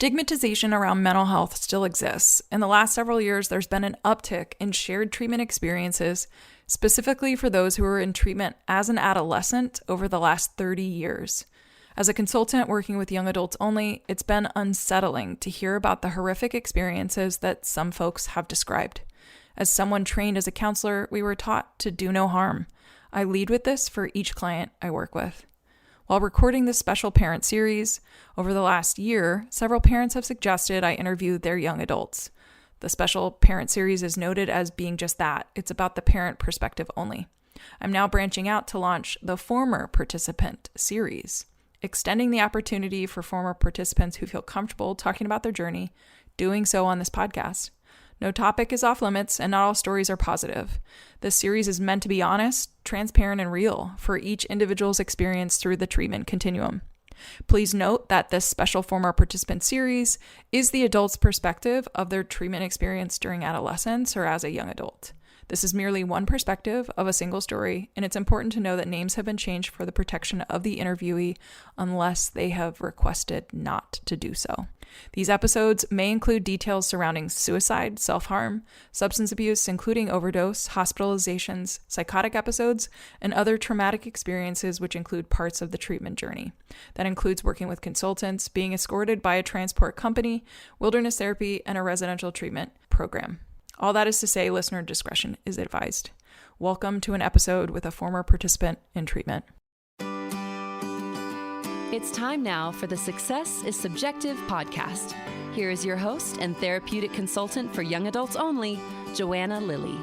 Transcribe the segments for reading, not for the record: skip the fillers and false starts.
Stigmatization around mental health still exists. In the last several years, there's been an uptick in shared treatment experiences, specifically for those who were in treatment as an adolescent over the last 30 years. As a consultant working with young adults only, it's been unsettling to hear about the horrific experiences that some folks have described. As someone trained as a counselor, we were taught to do no harm. I lead with this for each client I work with. While recording this special parent series, over the last year, several parents have suggested I interview their young adults. The special parent series is noted as being just that. It's about the parent perspective only. I'm now branching out to launch the former participant series, extending the opportunity for former participants who feel comfortable talking about their journey, doing so on this podcast. No topic is off limits, and not all stories are positive. This series is meant to be honest, transparent, and real for each individual's experience through the treatment continuum. Please note that this special former participant series is the adult's perspective of their treatment experience during adolescence or as a young adult. This is merely one perspective of a single story, and it's important to know that names have been changed for the protection of the interviewee unless they have requested not to do so. These episodes may include details surrounding suicide, self-harm, substance abuse, including overdose, hospitalizations, psychotic episodes, and other traumatic experiences which include parts of the treatment journey. That includes working with consultants, being escorted by a transport company, wilderness therapy, and a residential treatment program. All that is to say, listener discretion is advised. Welcome to an episode with a former participant in treatment. It's time now for the Success is Subjective podcast. Here is your host and therapeutic consultant for young adults only, Joanna Lilley.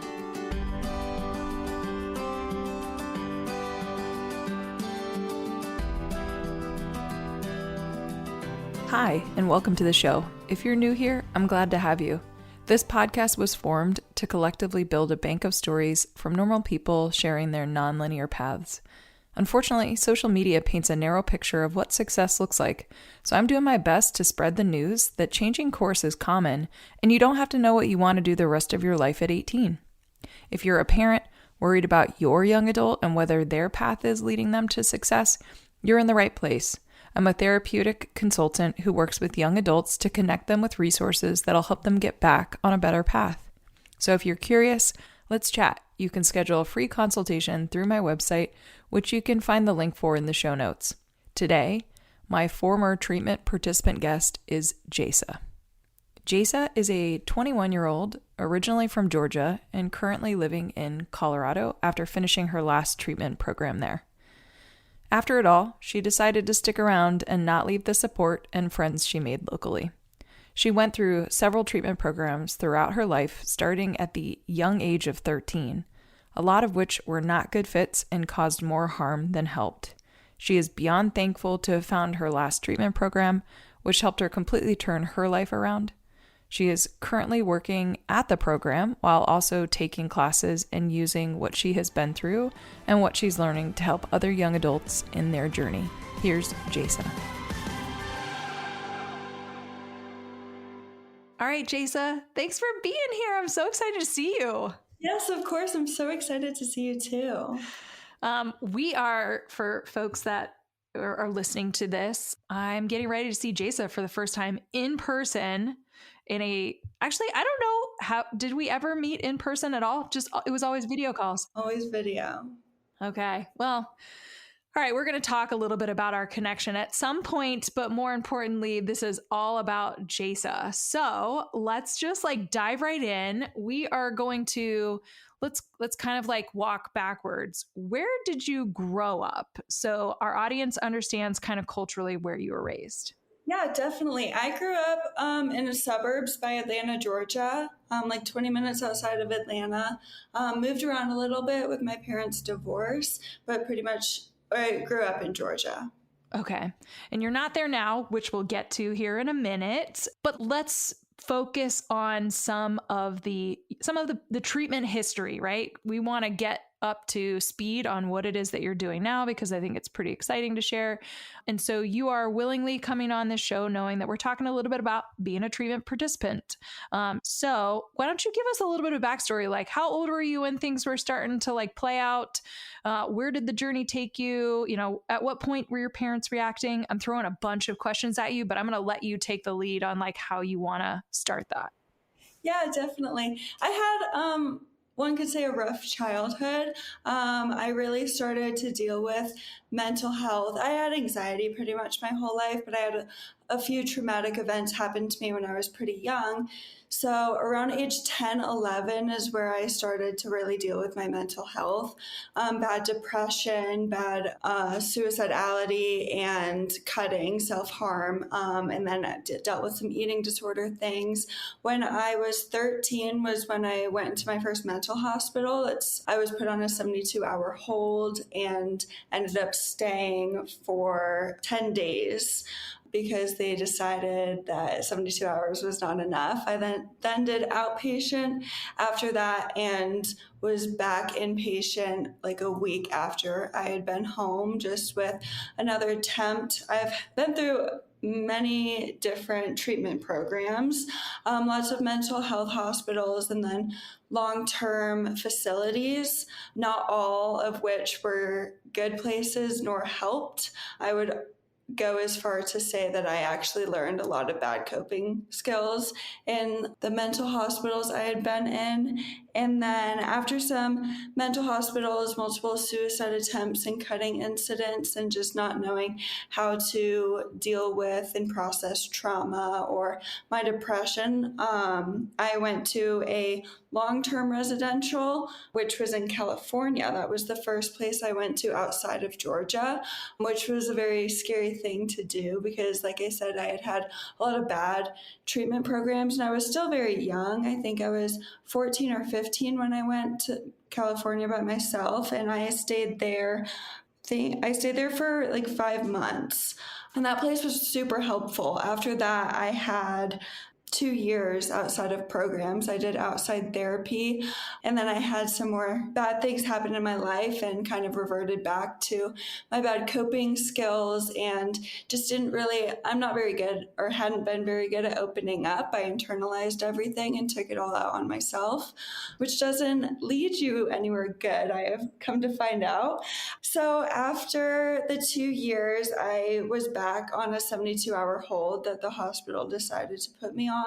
Hi, and welcome to the show. If you're new here, I'm glad to have you. This podcast was formed to collectively build a bank of stories from normal people sharing their nonlinear paths. Unfortunately, social media paints a narrow picture of what success looks like, so I'm doing my best to spread the news that changing course is common, and you don't have to know what you want to do the rest of your life at 18. If you're a parent worried about your young adult and whether their path is leading them to success, you're in the right place. I'm a therapeutic consultant who works with young adults to connect them with resources that'll help them get back on a better path. So if you're curious, let's chat. You can schedule a free consultation through my website, which you can find the link for in the show notes. Today, my former treatment participant guest is Jaysa. Jaysa is a 21-year-old, originally from Georgia, and currently living in Colorado after finishing her last treatment program there. After it all, she decided to stick around and not leave the support and friends she made locally. She went through several treatment programs throughout her life, starting at the young age of 13, a lot of which were not good fits and caused more harm than helped. She is beyond thankful to have found her last treatment program, which helped her completely turn her life around. She is currently working at the program while also taking classes and using what she has been through and what she's learning to help other young adults in their journey. Here's Jaysa. All right, Jaysa, thanks for being here. I'm so excited to see you. Yes, of course. I'm so excited to see you too. We are, for folks that are listening to this, I'm getting ready to see Jaysa for the first time in person. Actually, I don't know did we ever meet in person at all? It was always video calls. Always video. Okay. Well, all right. We're going to talk a little bit about our connection at some point, but more importantly, this is all about Jaysa. So let's just dive right in. We are going to, let's kind of walk backwards. Where did you grow up? So our audience understands kind of culturally where you were raised. Yeah, definitely. I grew up in the suburbs by Atlanta, Georgia, 20 minutes outside of Atlanta. Moved around a little bit with my parents' divorce, but pretty much I grew up in Georgia. Okay. And you're not there now, which we'll get to here in a minute, but let's focus on some of the treatment history, right? We want to get up to speed on what it is that you're doing now, because I think it's pretty exciting to share. And so you are willingly coming on this show knowing that we're talking a little bit about being a treatment participant. So why don't you give us a little bit of backstory? Like, how old were you when things were starting to like play out? Where did the journey take you? You know, at what point were your parents reacting? I'm throwing a bunch of questions at you, but I'm going to let you take the lead on like how you want to start that. Yeah, definitely. I had, one could say, a rough childhood. I really started to deal with mental health. I had anxiety pretty much my whole life, but I had a few traumatic events happen to me when I was pretty young. So around age 10, 11 is where I started to really deal with my mental health. Bad depression, bad suicidality, and cutting, self-harm. And then I dealt with some eating disorder things. When I was 13 was when I went into my first mental hospital. I was put on a 72-hour hold and ended up staying for 10 days. Because they decided that 72 hours was not enough. I then did outpatient after that and was back inpatient like a week after I had been home, just with another attempt. I've been through many different treatment programs, lots of mental health hospitals, and then long-term facilities, not all of which were good places nor helped. I would go as far to say that I actually learned a lot of bad coping skills in the mental hospitals I had been in. And then after some mental hospitals, multiple suicide attempts and cutting incidents, and just not knowing how to deal with and process trauma or my depression, I went to a long-term residential, which was in California. That was the first place I went to outside of Georgia, which was a very scary thing to do because, like I said, I had a lot of bad treatment programs and I was still very young. I think I was 14 or 15 when I went to California by myself, and I stayed there. I stayed there for like 5 months, and that place was super helpful. After that, I had 2 years outside of programs. I did outside therapy, and then I had some more bad things happen in my life and kind of reverted back to my bad coping skills and just I'm not very good, or hadn't been very good, at opening up. I internalized everything and took it all out on myself, which doesn't lead you anywhere good, I have come to find out. So after the 2 years, I was back on a 72-hour hold that the hospital decided to put me on,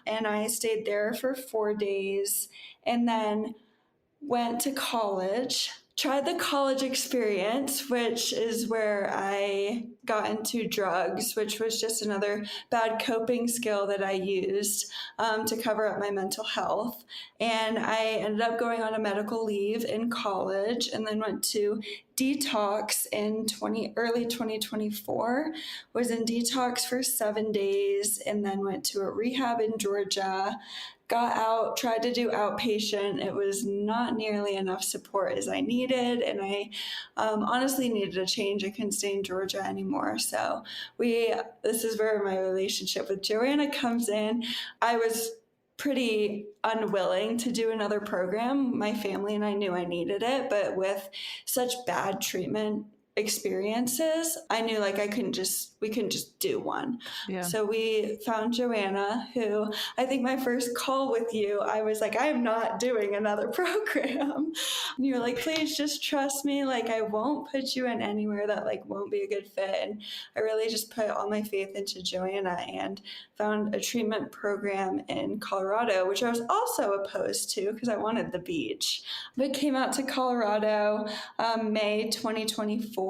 and I stayed there for 4 days and then went to college, tried the college experience, which is where I got into drugs, which was just another bad coping skill that I used to cover up my mental health. And I ended up going on a medical leave in college and then went to detox in early 2024, was in detox for 7 days and then went to a rehab in Georgia. Got out, tried to do outpatient. It was not nearly enough support as I needed, and I honestly needed a change. I couldn't stay in Georgia anymore. So this is where my relationship with Joanna comes in. I was pretty unwilling to do another program. My family and I knew I needed it, but with such bad treatment experiences, I knew like we couldn't just do one. Yeah. So we found Joanna, who I think my first call with you, I was like, I am not doing another program. And you were like, please just trust me. Like, I won't put you in anywhere that like won't be a good fit. And I really just put all my faith into Joanna and found a treatment program in Colorado, which I was also opposed to because I wanted the beach. But came out to Colorado May 2024,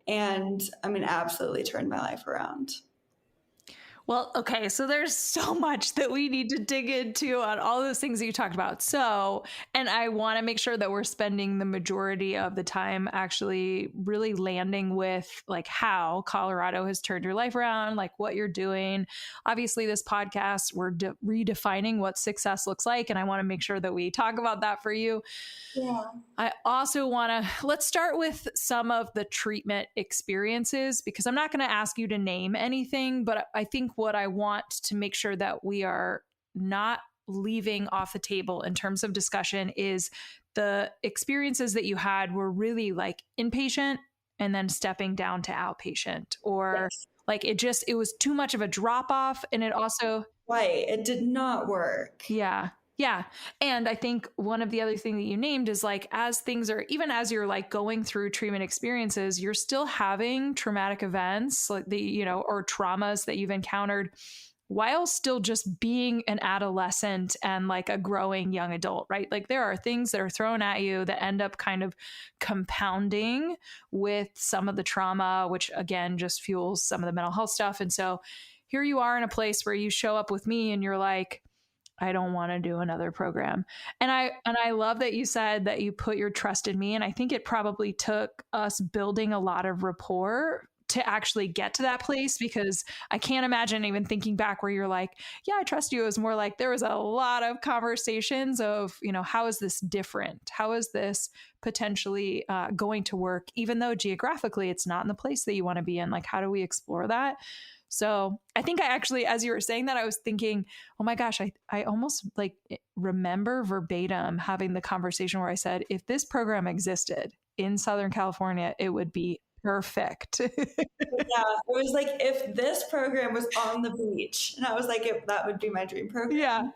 and I mean, absolutely turned my life around. Well, okay, so there's so much that we need to dig into on all those things that you talked about. So, and I want to make sure that we're spending the majority of the time actually really landing with like how Colorado has turned your life around, like what you're doing. Obviously, this podcast, we're redefining what success looks like, and I want to make sure that we talk about that for you. Yeah. I also let's start with some of the treatment experiences, because I'm not going to ask you to name anything, but I think what I want to make sure that we are not leaving off the table in terms of discussion is the experiences that you had were really like inpatient and then stepping down to outpatient, or Yes. like it was too much of a drop off. And it also, Right. It did not work. yeah. Yeah. And I think one of the other thing that you named is like, as things are, even as you're like going through treatment experiences, you're still having traumatic events like or traumas that you've encountered while still just being an adolescent and like a growing young adult, right? Like there are things that are thrown at you that end up kind of compounding with some of the trauma, which again, just fuels some of the mental health stuff. And so here you are in a place where you show up with me and you're like, I don't want to do another program. And I love that you said that you put your trust in me. And I think it probably took us building a lot of rapport to actually get to that place, because I can't imagine even thinking back where you're like, yeah, I trust you. It was more like there was a lot of conversations of, how is this different? How is this potentially going to work, even though geographically it's not in the place that you want to be in? Like, how do we explore that? So I think I actually, as you were saying that, I was thinking, oh my gosh, I almost like remember verbatim having the conversation where I said, if this program existed in Southern California, it would be perfect. Yeah, it was like if this program was on the beach, and I was like, that would be my dream program. Yeah.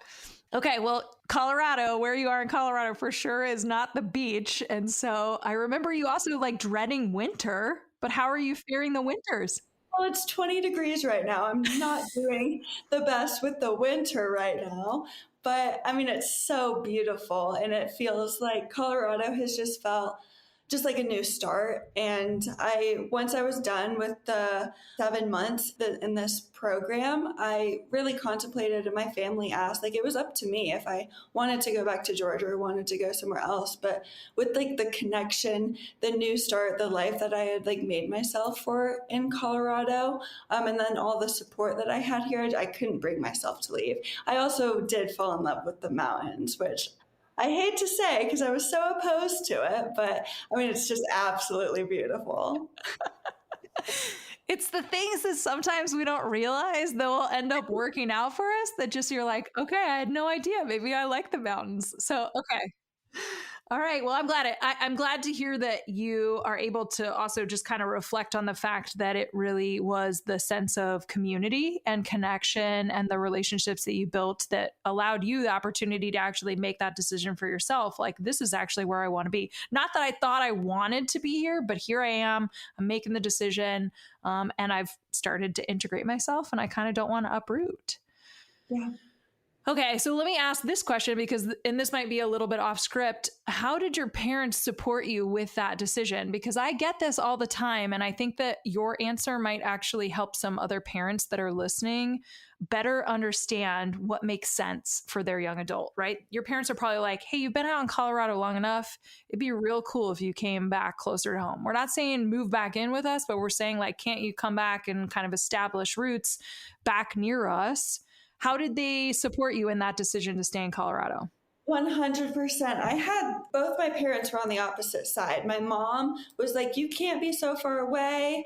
Okay, well, Colorado, where you are in Colorado for sure is not the beach. And so I remember you also like dreading winter, but how are you fearing the winters? Well, it's 20 degrees right now. I'm not doing the best with the winter right now, but I mean, it's so beautiful, and it feels like Colorado has just felt just like a new start. And once I was done with the 7 months in this program, I really contemplated, and my family asked, like, it was up to me if I wanted to go back to Georgia or wanted to go somewhere else. But with like the connection, the new start, the life that I had like made myself for in Colorado, and then all the support that I had here, I couldn't bring myself to leave. I also did fall in love with the mountains, which I hate to say because I was so opposed to it, but I mean, it's just absolutely beautiful. It's the things that sometimes we don't realize that will end up working out for us, that just you're like, okay, I had no idea. Maybe I like the mountains. So, okay. All right. Well, I'm glad to hear that you are able to also just kind of reflect on the fact that it really was the sense of community and connection and the relationships that you built that allowed you the opportunity to actually make that decision for yourself. Like, this is actually where I want to be. Not that I thought I wanted to be here, but here I am. I'm making the decision, and I've started to integrate myself, and I kind of don't want to uproot. Yeah. Okay, so let me ask this question and this might be a little bit off script. How did your parents support you with that decision? Because I get this all the time, and I think that your answer might actually help some other parents that are listening better understand what makes sense for their young adult, right? Your parents are probably like, hey, you've been out in Colorado long enough. It'd be real cool if you came back closer to home. We're not saying move back in with us, but we're saying like, can't you come back and kind of establish roots back near us? How did they support you in that decision to stay in Colorado? 100%. I had both my parents were on the opposite side. My mom was like, you can't be so far away.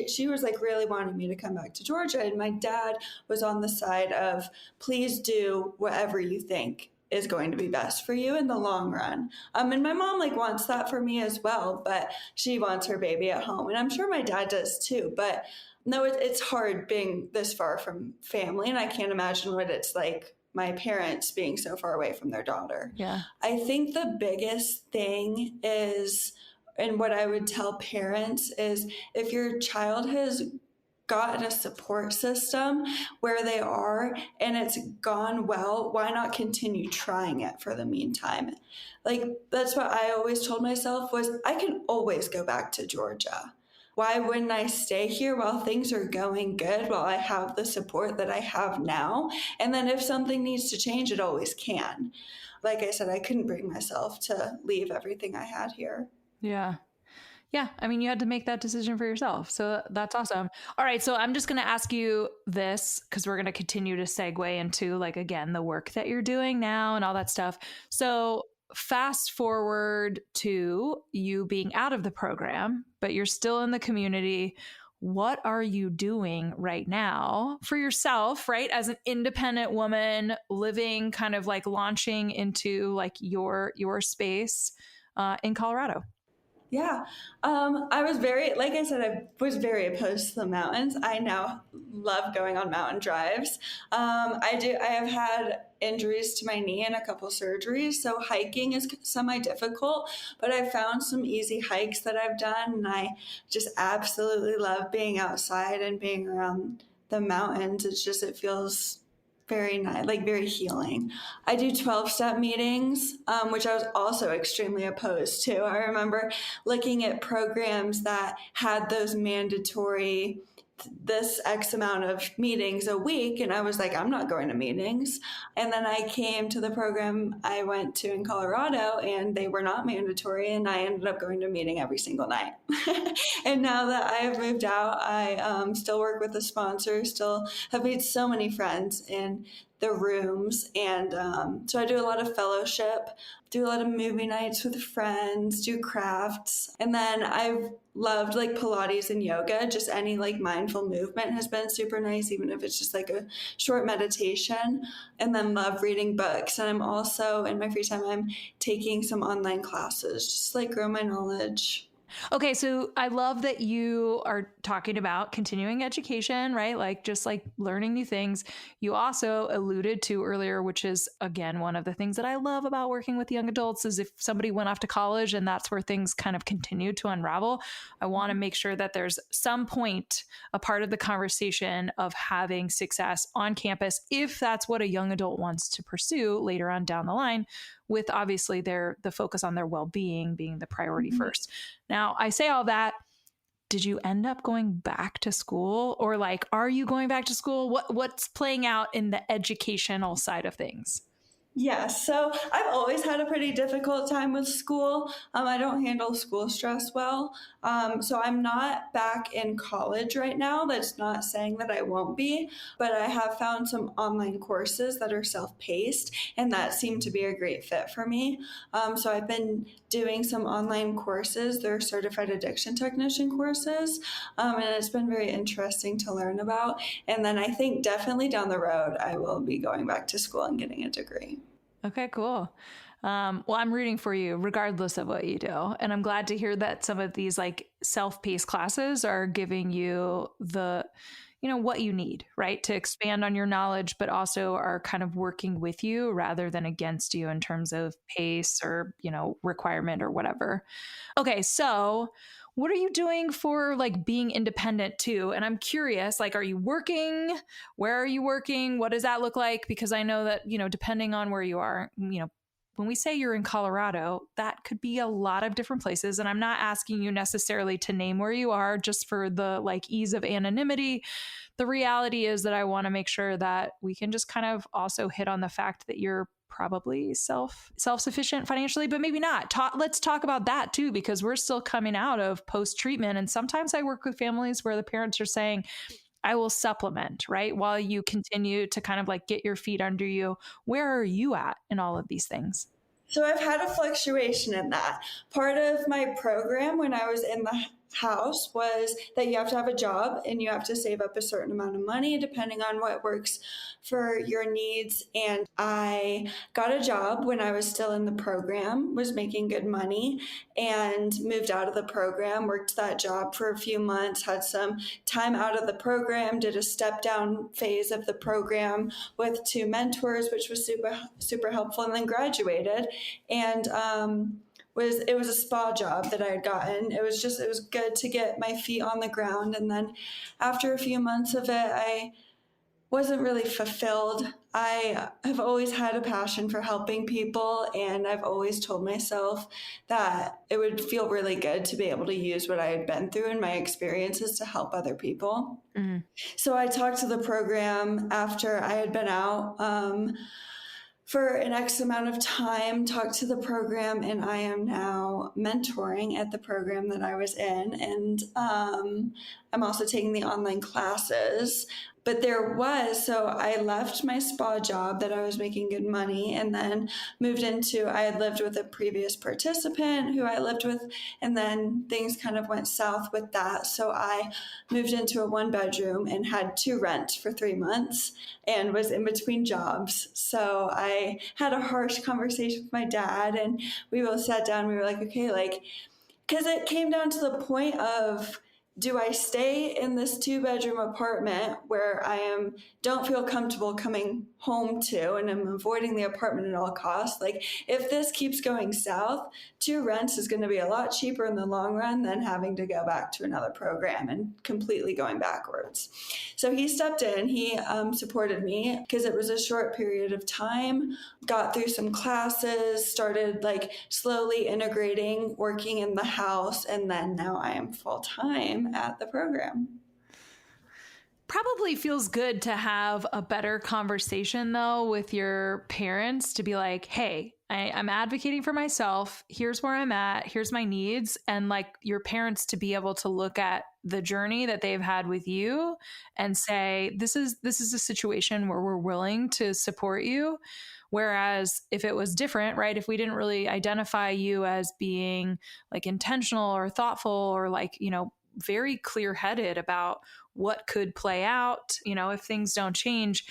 She was like really wanting me to come back to Georgia. And my dad was on the side of, please do whatever you think is going to be best for you in the long run. And my mom like wants that for me as well, but she wants her baby at home. And I'm sure my dad does too. But no, it's hard being this far from family. And I can't imagine what it's like, my parents being so far away from their daughter. Yeah. I think the biggest thing is, and what I would tell parents is, if your child has gotten a support system where they are and it's gone well, why not continue trying it for the meantime? Like, that's what I always told myself was, I can always go back to Georgia. Why wouldn't I stay here while things are going good, while I have the support that I have now? And then if something needs to change, it always can. Like I said, I couldn't bring myself to leave everything I had here. Yeah. Yeah. I mean, you had to make that decision for yourself. So that's awesome. All right. So I'm just going to ask you this because we're going to continue to segue into, like, again, the work that you're doing now and all that stuff. So fast forward to you being out of the program, but you're still in the community. what are you doing right now for yourself, right? As an independent woman living, kind of like launching into like your space in Colorado. Yeah. I was like I said, I was very opposed to the mountains. I now love going on mountain drives. I have had injuries to my knee and a couple surgeries, so hiking is semi-difficult, but I found some easy hikes that I've done, and I just absolutely love being outside and being around the mountains. It feels very nice, like very healing. I do 12-step meetings, which I was also extremely opposed to. I remember looking at programs that had those mandatory this X amount of meetings a week. And I was like, I'm not going to meetings. And then I came to the program I went to in Colorado and they were not mandatory. And I ended up going to a meeting every single night. And now that I have moved out, I still work with a sponsor, still have made so many friends in the rooms. And so I do a lot of fellowship, do a lot of movie nights with friends, do crafts. And then I've loved like Pilates and yoga. Just any like mindful movement has been super nice, even if it's just like a short meditation. And then love reading books. And I'm also, in my free time, I'm taking some online classes, just like grow my knowledge. Okay, so I love that you are talking about continuing education, right? Like just like learning new things. You also alluded to earlier, which is again one of the things that I love about working with young adults, is if somebody went off to college and that's where things kind of continue to unravel, I want to make sure that there's some point, a part of the conversation of having success on campus, if that's what a young adult wants to pursue later on down the line, with obviously the focus on their well-being being the priority first. Now, I say all that. Did you end up going back to school, or like, are you going back to school? What's playing out in the educational side of things? Yeah, so I've always had a pretty difficult time with school. I don't handle school stress well. So I'm not back in college right now. That's not saying that I won't be, but I have found some online courses that are self-paced, and that seemed to be a great fit for me. So I've been doing some online courses. They're certified addiction technician courses, and it's been very interesting to learn about. And then I think definitely down the road, I will be going back to school and getting a degree. Okay, cool. Well, I'm rooting for you regardless of what you do. And I'm glad to hear that some of these like self-paced classes are giving you the, what you need, right? To expand on your knowledge, but also are kind of working with you rather than against you in terms of pace or, requirement or whatever. Okay. So what are you doing for like being independent too? And I'm curious, like, are you working? Where are you working? What does that look like? Because I know that, depending on where you are, when we say you're in Colorado, that could be a lot of different places. And I'm not asking you necessarily to name where you are just for the like ease of anonymity. The reality is that I want to make sure that we can just kind of also hit on the fact that you're probably self-sufficient financially, but maybe not. Let's talk about that too, because we're still coming out of post-treatment. And sometimes I work with families where the parents are saying, I will supplement, right? While you continue to kind of like get your feet under you. Where are you at in all of these things? So I've had a fluctuation in that. Part of my program when I was in the house was that you have to have a job and you have to save up a certain amount of money depending on what works for your needs. And I got a job when I was still in the program, was making good money, and moved out of the program, worked that job for a few months, had some time out of the program, did a step down phase of the program with 2 mentors, which was super, super helpful, and then graduated. And it was a spa job that I had gotten. It was good to get my feet on the ground. And then after a few months of it, I wasn't really fulfilled. I have always had a passion for helping people, and I've always told myself that it would feel really good to be able to use what I had been through and my experiences to help other people. Mm-hmm. So I talked to the program after I had been out for an X amount of time, talked to the program, and I am now mentoring at the program that I was in. And I'm also taking the online classes. But so I left my spa job that I was making good money and then I had lived with a previous participant who I lived with, and then things kind of went south with that. So I moved into a 1-bedroom and had to rent for 3 months and was in between jobs. So I had a harsh conversation with my dad, and we both sat down. We were like, okay, like, because it came down to the point of, do I stay in this 2-bedroom apartment where don't feel comfortable coming home to, and I'm avoiding the apartment at all costs? Like, if this keeps going south, 2 rents is going to be a lot cheaper in the long run than having to go back to another program and completely going backwards. So he stepped in, he supported me because it was a short period of time, got through some classes, started like slowly integrating, working in the house, and then now I am full-time at the program. Probably feels good to have a better conversation though with your parents to be like, hey, I'm advocating for myself. Here's where I'm at. Here's my needs. And like your parents to be able to look at the journey that they've had with you and say, this is a situation where we're willing to support you. Whereas if it was different, right? If we didn't really identify you as being like intentional or thoughtful or like, very clear-headed about what could play out, if things don't change,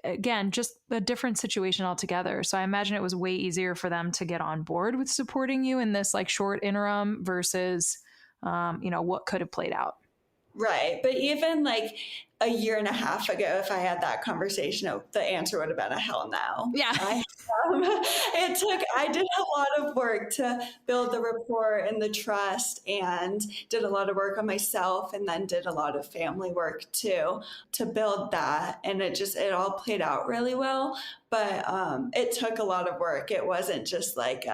again, just a different situation altogether. So I imagine it was way easier for them to get on board with supporting you in this like short interim versus, what could have played out. Right. But even like a year and a half ago, if I had that conversation, the answer would have been a hell no. Yeah. I did a lot of work to build the rapport and the trust, and did a lot of work on myself, and then did a lot of family work too to build that. And it all played out really well. But it took a lot of work. It wasn't just like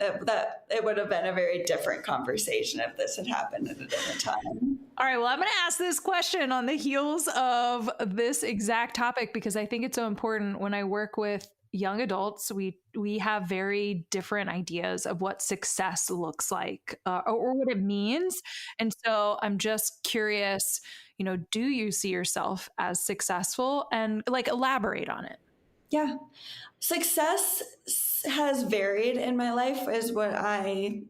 it would have been a very different conversation if this had happened at a different time. All right. Well, I'm going to ask this question on the heels of this exact topic because I think it's so important. When I work with young adults, we have very different ideas of what success looks like or what it means. And so I'm just curious, do you see yourself as successful, and like elaborate on it? Yeah. Success has varied in my life is what I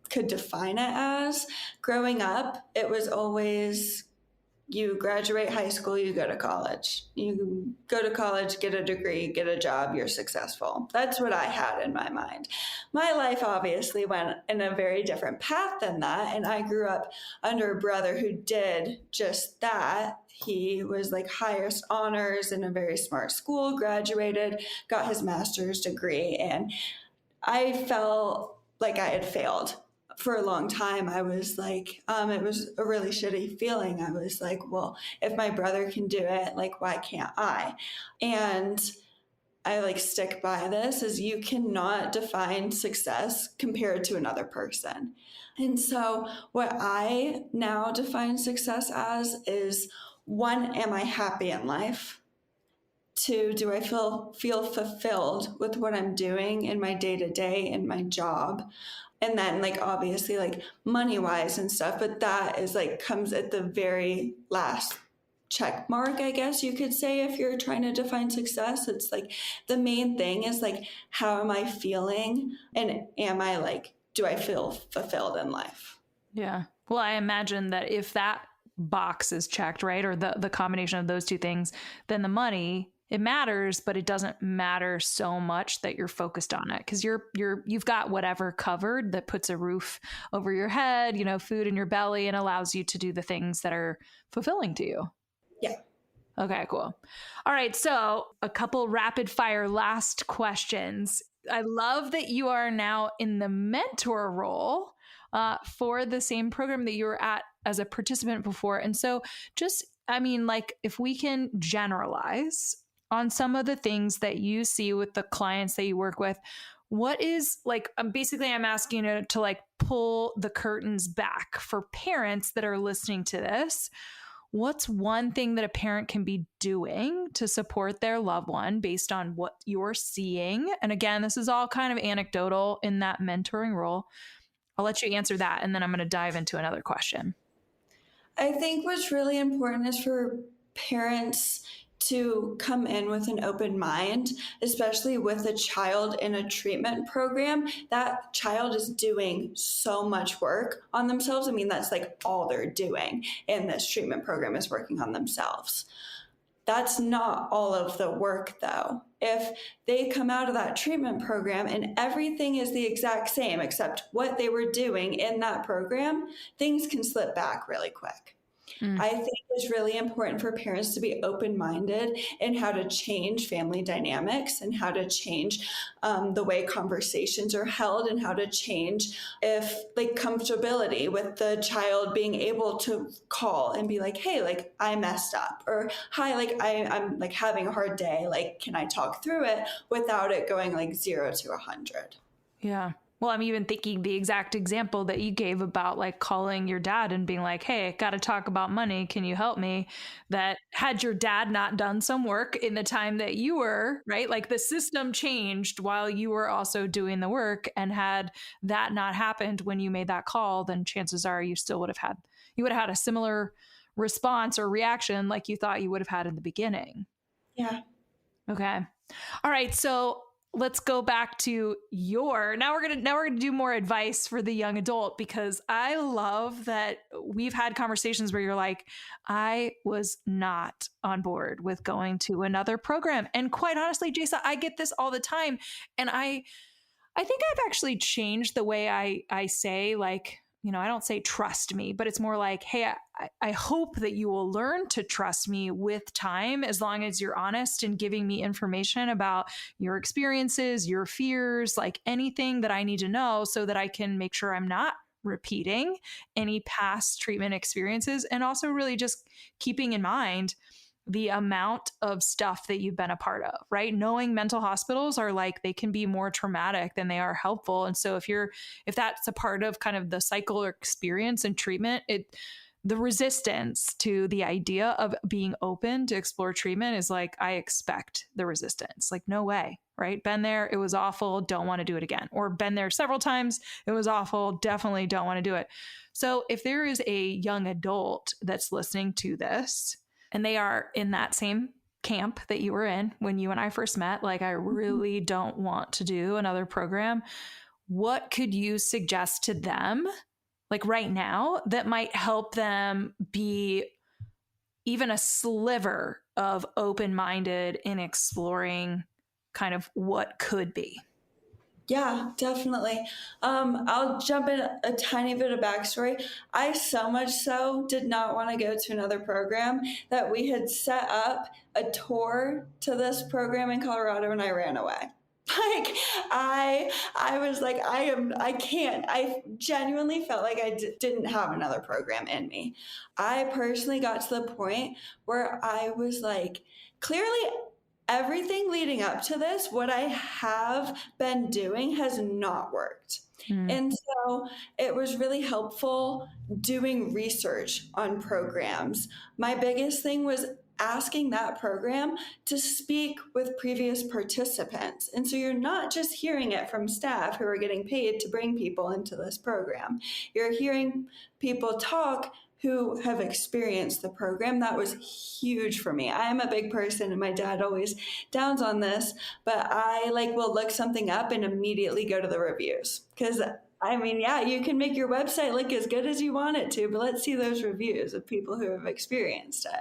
could define it as. Growing up, it was always you graduate high school, you go to college. You go to college, get a degree, get a job, you're successful. That's what I had in my mind. My life obviously went in a very different path than that. And I grew up under a brother who did just that. He was like highest honors in a very smart school, graduated, got his master's degree. And I felt like I had failed. For a long time, I was like, it was a really shitty feeling. I was like, well, if my brother can do it, like, why can't I? And I like stick by this is you cannot define success compared to another person. And so what I now define success as is, 1, am I happy in life? 2, do I feel fulfilled with what I'm doing in my day-to-day in my job? And then like obviously like money wise and stuff, but that is like comes at the very last check mark, I guess you could say, if you're trying to define success. It's like the main thing is like, how am I feeling? And do I feel fulfilled in life? Yeah. Well, I imagine that if that box is checked, right, or the combination of those two things, then the money, it matters, but it doesn't matter so much that you're focused on it because you've got whatever covered that puts a roof over your head, food in your belly, and allows you to do the things that are fulfilling to you. Yeah. Okay, cool. All right. So a couple rapid fire last questions. I love that you are now in the mentor role for the same program that you were at as a participant before. And so if we can generalize on some of the things that you see with the clients that you work with, what is like, basically I'm asking you to like pull the curtains back for parents that are listening to this. What's one thing that a parent can be doing to support their loved one based on what you're seeing? And again, this is all kind of anecdotal in that mentoring role. I'll let you answer that, and then I'm going to dive into another question. I think what's really important is for parents to come in with an open mind, especially with a child in a treatment program. That child is doing so much work on themselves. I mean, that's like all they're doing in this treatment program is working on themselves. That's not all of the work, though. If they come out of that treatment program and everything is the exact same except what they were doing in that program, things can slip back really quick. I think it's really important for parents to be open-minded in how to change family dynamics and how to change the way conversations are held and how to change if like comfortability with the child being able to call and be like, hey, like I messed up, or hi, like I'm like having a hard day. Like, can I talk through it without it going like 0 to 100? Yeah. Well, I'm even thinking the exact example that you gave about like calling your dad and being like, hey, got to talk about money. Can you help me? That had your dad not done some work in the time that you were, right? Like the system changed while you were also doing the work. And had that not happened when you made that call, then chances are you still would have had a similar response or reaction like you thought you would have had in the beginning. Yeah. Okay. All right. So let's go back to now we're gonna do more advice for the young adult, because I love that we've had conversations where you're like, I was not on board with going to another program. And quite honestly, Jaysa, I get this all the time. And I think I've actually changed the way I say, like, I don't say trust me, but it's more like, hey, I hope that you will learn to trust me with time, as long as you're honest and giving me information about your experiences, your fears, like anything that I need to know so that I can make sure I'm not repeating any past treatment experiences. And also really just keeping in mind the amount of stuff that you've been a part of, right? Knowing mental hospitals are like, they can be more traumatic than they are helpful. And so if that's a part of kind of the cycle or experience and treatment, the resistance to the idea of being open to explore treatment is like, I expect the resistance, like, no way, right? Been there, it was awful, don't want to do it again. Or been there several times, it was awful, definitely don't want to do it. So if there is a young adult that's listening to this, and they are in that same camp that you were in when you and I first met, like, I really don't want to do another program, what could you suggest to them, like right now, that might help them be even a sliver of open-minded in exploring kind of what could be? Yeah, definitely. I'll jump in a tiny bit of backstory. I so much so did not want to go to another program that we had set up a tour to this program in Colorado, and I ran away. Like I was like, I can't. I genuinely felt like I didn't have another program in me. I personally got to the point where I was like, clearly everything leading up to this, what I have been doing has not worked. And so it was really helpful doing research on programs. My biggest thing was asking that program to speak with previous participants. And so you're not just hearing it from staff who are getting paid to bring people into this program. You're hearing people talk who have experienced the program. That was huge for me. I am a big person, and my dad always downs on this, but I will look something up and immediately go to the reviews. Because I mean, yeah, you can make your website look as good as you want it to, but let's see those reviews of people who have experienced it.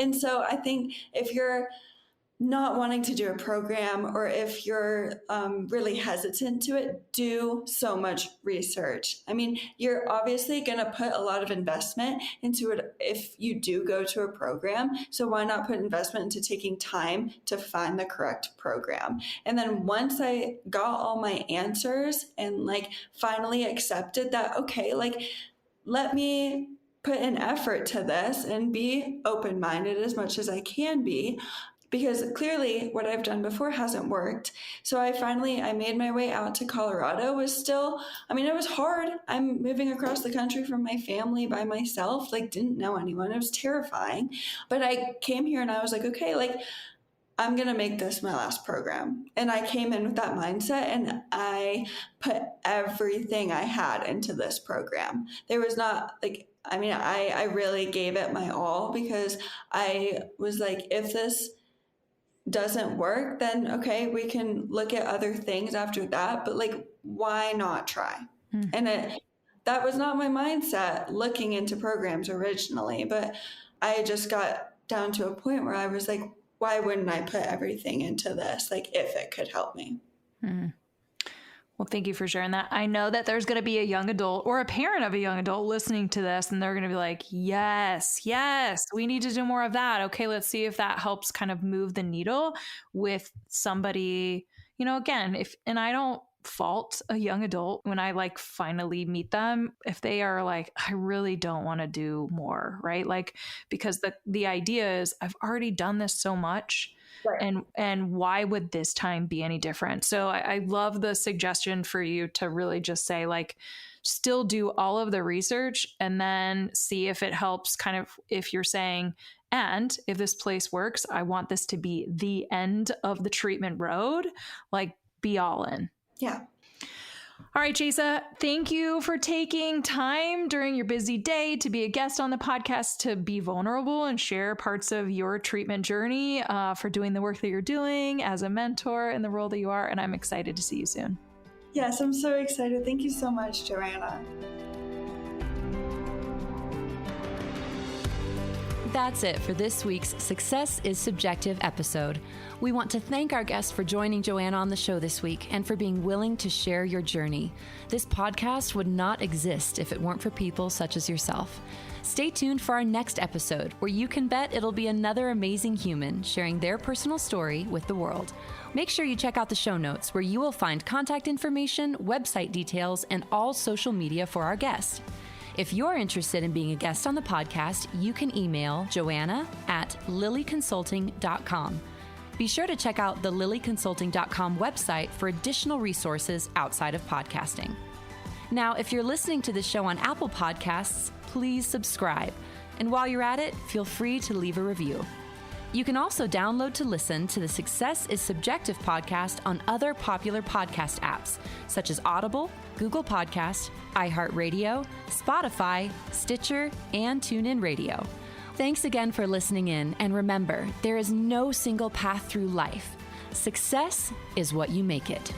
And so I think if you're not wanting to do a program, or if you're really hesitant to it, do so much research. I mean, you're obviously going to put a lot of investment into it if you do go to a program. So why not put investment into taking time to find the correct program? And then once I got all my answers and finally accepted that, okay, let me put an effort to this and be open-minded as much as I can be, because clearly what I've done before hasn't worked. So I made my way out to Colorado. It was hard. I'm moving across the country from my family by myself, didn't know anyone. It was terrifying. But I came here and I was like, okay, I'm going to make this my last program. And I came in with that mindset, and I put everything I had into this program. There was not I mean, I really gave it my all, because I was like, if this doesn't work, then okay, we can look at other things after that. But like, why not try? And that was not my mindset looking into programs originally, but I just got down to a point where I was like, why wouldn't I put everything into this? Like, if it could help me. Well, thank you for sharing that. I know that there's going to be a young adult or a parent of a young adult listening to this, and they're going to be like, yes, we need to do more of that. Okay, let's see if that helps kind of move the needle with somebody, again, and I don't fault a young adult when I like finally meet them, if they are like, I really don't want to do more, right? Like, because the idea is I've already done this so much. Right. And why would this time be any different? So I love the suggestion for you to really just say, like, still do all of the research and then see if it helps, kind of, if you're saying, and if this place works, I want this to be the end of the treatment road, like, be all in. Yeah. All right, Jaysa, thank you for taking time during your busy day to be a guest on the podcast, to be vulnerable and share parts of your treatment journey, for doing the work that you're doing as a mentor in the role that you are. And I'm excited to see you soon. Yes, I'm so excited. Thank you so much, Joanna. That's it for this week's Success is Subjective episode. We want to thank our guest for joining Joanna on the show this week and for being willing to share your journey. This podcast would not exist if it weren't for people such as yourself. Stay tuned for our next episode, where you can bet it'll be another amazing human sharing their personal story with the world. Make sure you check out the show notes, where you will find contact information, website details, and all social media for our guest. If you're interested in being a guest on the podcast, you can email Joanna at lilleyconsulting.com. Be sure to check out the lilleyconsulting.com website for additional resources outside of podcasting. Now, if you're listening to the show on Apple Podcasts, please subscribe. And while you're at it, feel free to leave a review. You can also download to listen to the Success is Subjective podcast on other popular podcast apps, such as Audible, Google Podcast, iHeartRadio, Spotify, Stitcher, and TuneIn Radio. Thanks again for listening in, and remember, there is no single path through life. Success is what you make it.